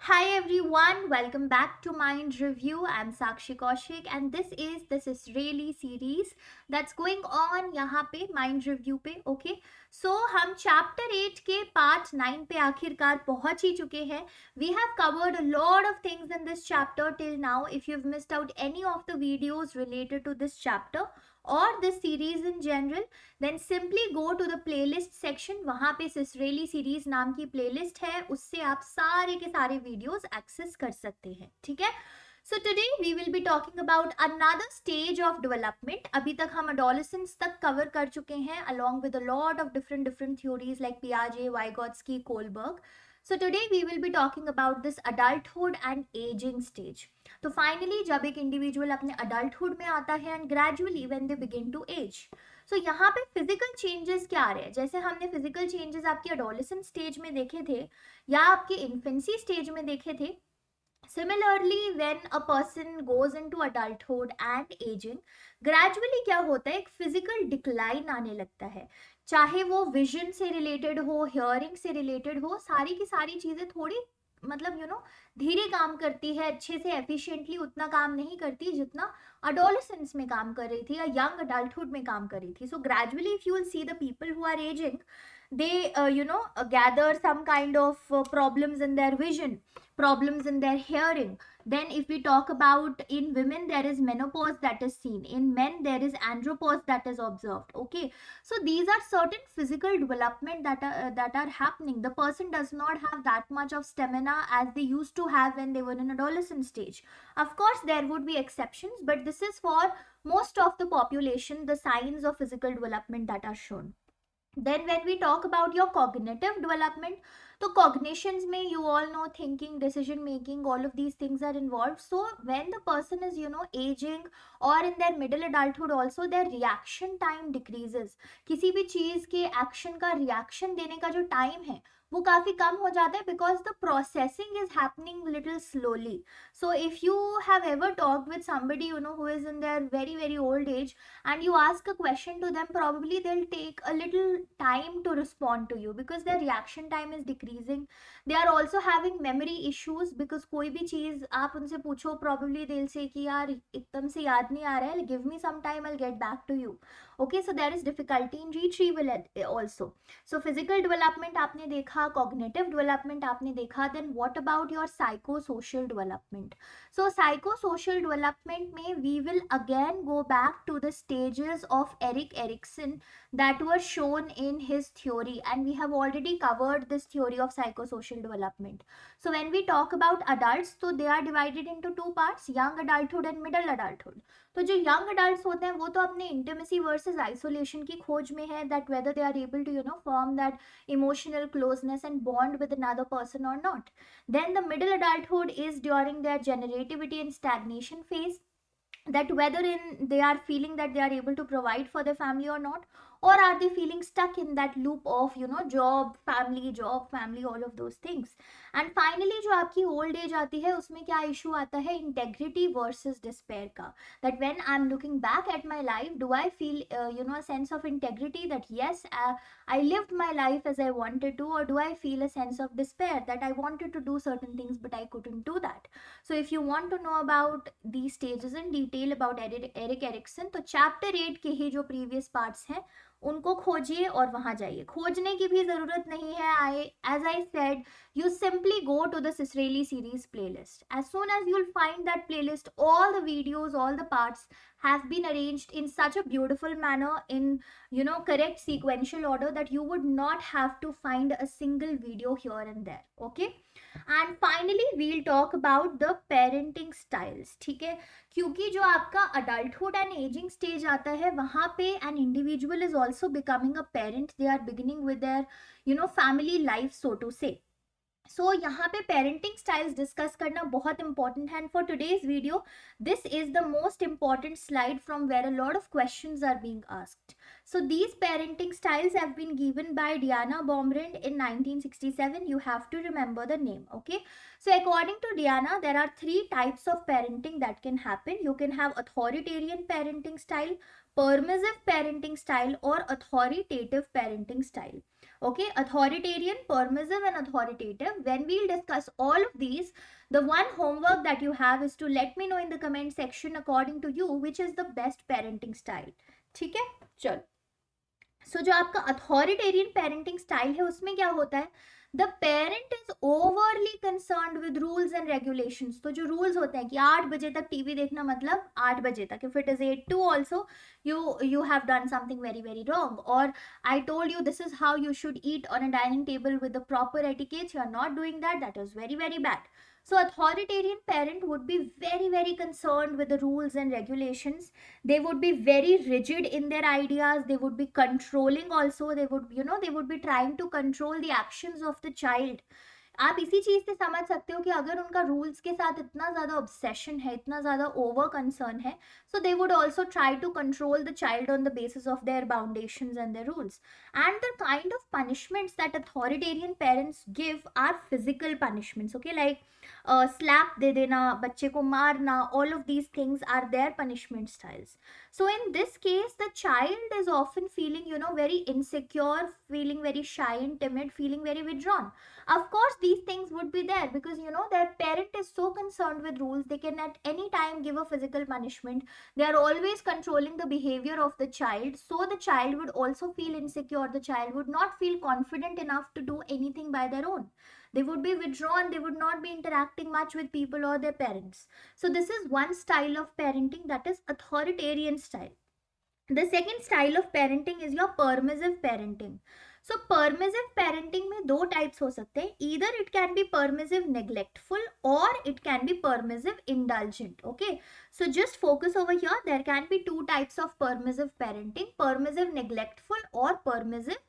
Hi everyone, welcome back to Mind Review. I'm Sakshi Kaushik and this Israeli series that's going on यहाँ पे Mind Review पे. Okay, so हम Chapter 8 के Part 9 पे आखिरकार पहुंच ही चुके हैं. We have covered a lot of things in this chapter till now. If you've missed out any of the videos related to this chapter or this series in general, then simply go to the playlist section. वहां पे सिसरेली series नाम की playlist है, उससे आप सारे के सारे वीडियोस एक्सेस कर सकते हैं. ठीक है. So today we will be talking about another stage of development. अभी तक हम अडोलेसेंस तक कवर कर चुके हैं along with a lot of different theories like पियाजे, Vygotsky, Kohlberg. So today we will be talking about this adulthood and aging stage. तो finally जब एक इंडिविजुअल अपने अडल्टहुड में आता है and gradually when they begin to age. So यहाँ पे फिजिकल चेंजेस क्या आ रहे हैं. जैसे हमने फिजिकल चेंजेस आपके एडोलेसेंट स्टेज में देखे थे या आपके इन्फेंसी स्टेज में देखे थे. Similarly when a person goes into adulthood and ageing, gradually क्या होता है, एक फिजिकल डिक्लाइन आने लगता है. चाहे वो विजन से रिलेटेड हो, हियरिंग से रिलेटेड हो, सारी की सारी चीजें थोड़ी मतलब धीरे काम करती है, अच्छे से एफिशिएंटली उतना काम नहीं करती जितना अडोलेसेंस में काम कर रही थी या यंग अडल्टहुड में काम कर रही थी. So gradually if you will see the people who are aging, they gather some kind of problems in their vision, problems in their hearing. Then if we talk about in women, there is menopause that is seen. In men, there is andropause that is observed. Okay, so these are certain physical development that are happening. The person does not have that much of stamina as they used to have when they were in adolescent stage. Of course there would be exceptions, but this is for most of the population, the signs of physical development that are shown. Then when we talk about your cognitive development, so cognitions may, you all know, thinking, decision making, all of these things are involved. So when the person is aging or in their middle adulthood also, their reaction time decreases. किसी भी चीज के action का reaction देने का जो time है वो काफी कम हो जाता है, because the processing is happening little slowly. So if you have ever talked with somebody who is in their very very old age and you ask a question to them, probably they'll take a little time to respond to you because their reaction time is decreasing. They are also having memory issues because कोई भी चीज आप उनसे पूछो, probably they'll say कि यार एकदम से याद नहीं आ रहा है, give me some time, I'll get back to you. Okay, so there is difficulty in retrieval also. So physical development आपने देखा, cognitive development आपने देखा. Then what about your psychosocial development? So psychosocial development में we will again go back to the stages of Erik Erikson that were shown in his theory, and we have already covered this theory of psychosocial development. So when we talk about adults, so they are divided into two parts, young adulthood and middle adulthood. तो जो young adult होते हैं वो तो अपने intimacy versus isolation की खोज में है, that whether they are able to form that emotional closeness and bond with another person or not. Then the middle adulthood is during their generativity and stagnation phase, that whether in they are feeling that they are able to provide for their family or not, or are they feeling stuck in that loop of job family, all of those things. And finally जो आपकी old age आती है उसमें क्या issue आता है, integrity versus despair का, that when I'm looking back at my life, do I feel a sense of integrity that yes, I lived my life as I wanted to, or do I feel a sense of despair that I wanted to do certain things but I couldn't do that. So if you want to know about these stages in detail about Erik Erikson, तो chapter 8 के ही जो previous parts हैं उनको खोजिए और वहां जाइए. खोजने की भी जरूरत नहीं है. As I said, you simply go to the Sisraeli series playlist. As soon as you'll find that playlist, all the videos, all the parts have been arranged in such a beautiful manner, in correct sequential order, that you would not have to find a single video here and there. Okay. And finally we'll talk about the parenting styles. ठीक है, क्योंकि जो आपका adulthood and ageing stage आता है वहां पे an individual is also becoming a parent, they are beginning with their family life, so to say. So यहाँ पे पेरेंटिंग स्टाइल्स डिस्कस करना बहुत इंपॉर्टेंट है. And for today's video, this is the most important slide from where a lot of questions are being asked. So these parenting styles have been given by Diana Baumrind in 1967. You have to remember the name, okay? So according to Diana, there are three types of parenting that can happen. You can have authoritarian parenting style, permissive parenting style, or authoritative parenting style. Okay, authoritarian, permissive, and authoritative. When we'll discuss all of these, the one homework that you have is to let me know in the comment section according to you which is the best parenting style. ठीक है, चलो. सो जो आपका authoritarian parenting style है उसमें क्या होता है, the parent is overly concerned with rules and regulations. तो जो रूल्स होते हैं कि 8 बजे तक टीवी देखना मतलब 8 बजे तक, if it is 8 to also you have done something very very wrong, or I told you this is how you should eat on a dining table with the proper etiquette, you are not doing that, that is very very bad. So authoritarian parent would be very very concerned with the rules and regulations. They would be very rigid in their ideas, they would be controlling also, they would, they would be trying to control the actions of the child. आप इसी चीज से समझ सकते हो कि अगर उनका रूल्स के साथ इतना ज्यादा ऑब्सेशन है, इतना ज्यादा ओवर कंसर्न है, so they would also try to control the child on the basis of their boundations and their rules. And the kind of punishments that authoritarian parents give are physical punishments. Okay, like slap दे देना, बच्चे को मारना, all of these things are their punishment styles. So in this case, the child is often feeling, very insecure, feeling very shy and timid, feeling very withdrawn. Of course, these things would be there because, their parent is so concerned with rules, they can at any time give a physical punishment. They are always controlling the behavior of the child. So the child would also feel insecure. The child would not feel confident enough to do anything by their own. They would be withdrawn, they would not be interacting much with people or their parents. So this is one style of parenting, that is authoritarian style. The second style of parenting is your permissive parenting. So permissive parenting में दो types हो सकते हैं. Either it can be permissive neglectful or it can be permissive indulgent. Okay, so just focus over here. There can be two types of permissive parenting: permissive neglectful or permissive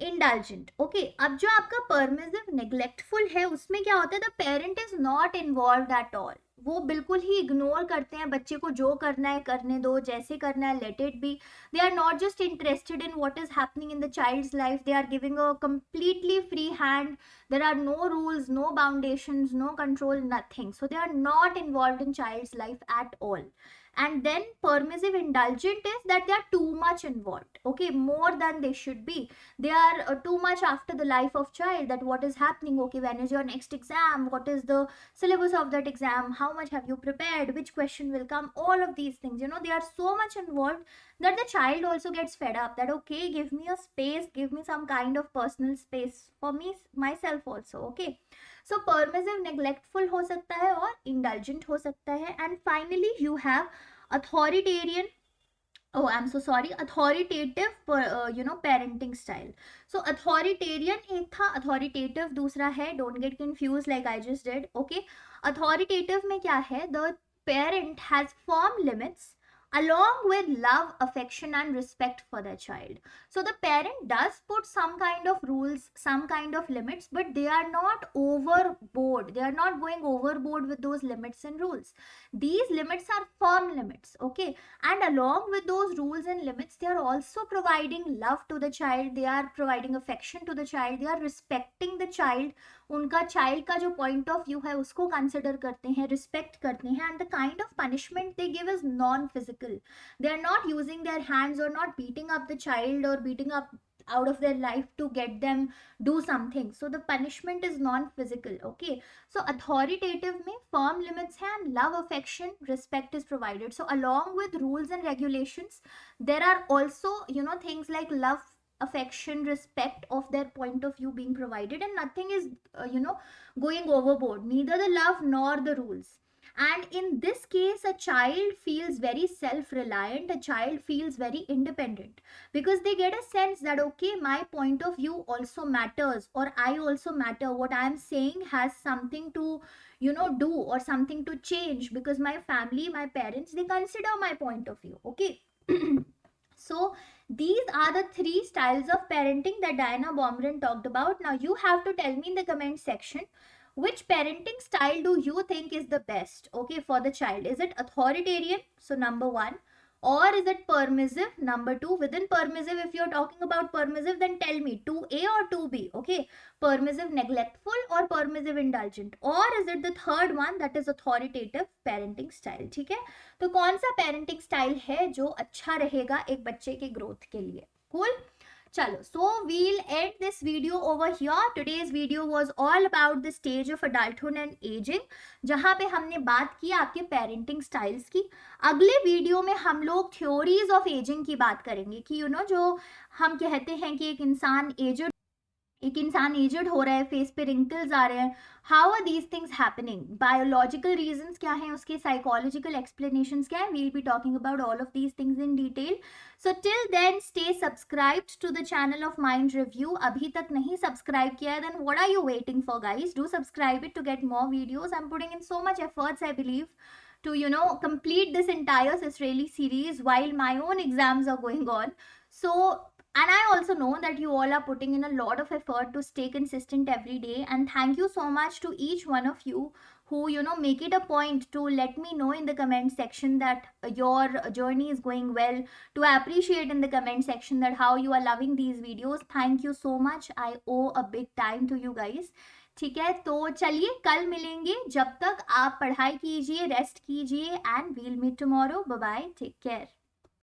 indulgent. Okay, अब जो आपका permissive नेग्लेक्टफुल है उसमें क्या होता है, the parent is not involve at all. वो बिल्कुल ही इग्नोर करते हैं बच्चे को, जो करना है करने दो, जैसे करना है let it be. They are not just interested in what is happening in the child's life, they are giving a completely free hand. There are no rules, no boundations, no control, nothing. So they are not involve in child's life at all. And then permissive indulgent is that they are too much involved, okay, more than they should be. They are too much after the life of child, that what is happening, okay, when is your next exam, what is the syllabus of that exam, how much have you prepared, which question will come, all of these things, they are so much involved that the child also gets fed up, that okay, give me a space, give me some kind of personal space for me, myself also. Okay, so permissive neglectful हो सकता है और indulgent हो सकता है. And finally you have authoritarian, oh I'm so sorry, authoritative parenting style. So authoritarian एक था, authoritative दूसरा है, don't get confused like I just did. Okay, authoritative में क्या है, the parent has firm limits along with love, affection and respect for their child. So the parent does put some kind of rules, some kind of limits, but they are not overboard, they are not going overboard with those limits and rules. These limits are firm limits. Okay, and along with those rules and limits, they are also providing love to the child, they are providing affection to the child, they are respecting the child. उनका child का जो point of view है उसको consider करते हैं, respect करते हैं. And the kind of punishment they give is non physical. They are not using their hands और not beating up the child और beating up out of their life to get them do something. So the punishment is non-physical. Okay, so authoritative में firm limits हैं and love, affection, respect is provided. So along with rules and regulations, there are also things like love, affection, respect of their point of view being provided, and nothing is going overboard, neither the love nor the rules. And in this case a child feels very self-reliant, a child feels very independent, because they get a sense that okay, my point of view also matters, or I also matter, what I am saying has something to do or something to change, because my family, my parents, they consider my point of view. Okay. So these are the three styles of parenting that Diana Baumgarten talked about. Now you have to tell me in the comment section, which parenting style do you think is the best, okay, for the child? Is it authoritarian, so number one, or is it permissive, number two? Within permissive, if you're talking about permissive, then tell me 2A or 2B. Okay, permissive neglectful or permissive indulgent, or is it the third one, that is authoritative parenting style? ठीक है, तो कौन सा parenting style है जो अच्छा रहेगा एक बच्चे के growth के लिए? Cool. चलो, so we'll end this video over here. Today's video was all about the stage of adulthood and aging, जहाँ पे हमने बात की आपके पेरेंटिंग स्टाइल्स की. अगले वीडियो में हम लोग थ्योरीज ऑफ एजिंग की बात करेंगे कि जो हम कहते हैं कि एक इंसान एजड हो रहा है, फेस पे रिंकल्स आ रहे हैं. How are these things happening, biological reasons क्या हैं उसके, साइकोलॉजिकल एक्सप्लेनेशंस क्या है. We'll be talking about all of these things in detail. So till then stay subscribed to the channel of Mind Review. अभी तक नहीं सब्सक्राइब किया है, then what are you waiting for guys? Do subscribe it to get more videos. I am putting in so much efforts, I believe, to complete this entire Israeli series while my own exams are going on. So, and I also know that you all are putting in a lot of effort to stay consistent every day, and thank you so much to each one of you who make it a point to let me know in the comment section that your journey is going well, to appreciate in the comment section that how you are loving these videos. Thank you so much. I owe a big time to you guys. ठीक है, तो चलिए कल मिलेंगे. जब तक आप पढ़ाई कीजिए, रेस्ट कीजिए, and we'll meet tomorrow. Bye bye, take care.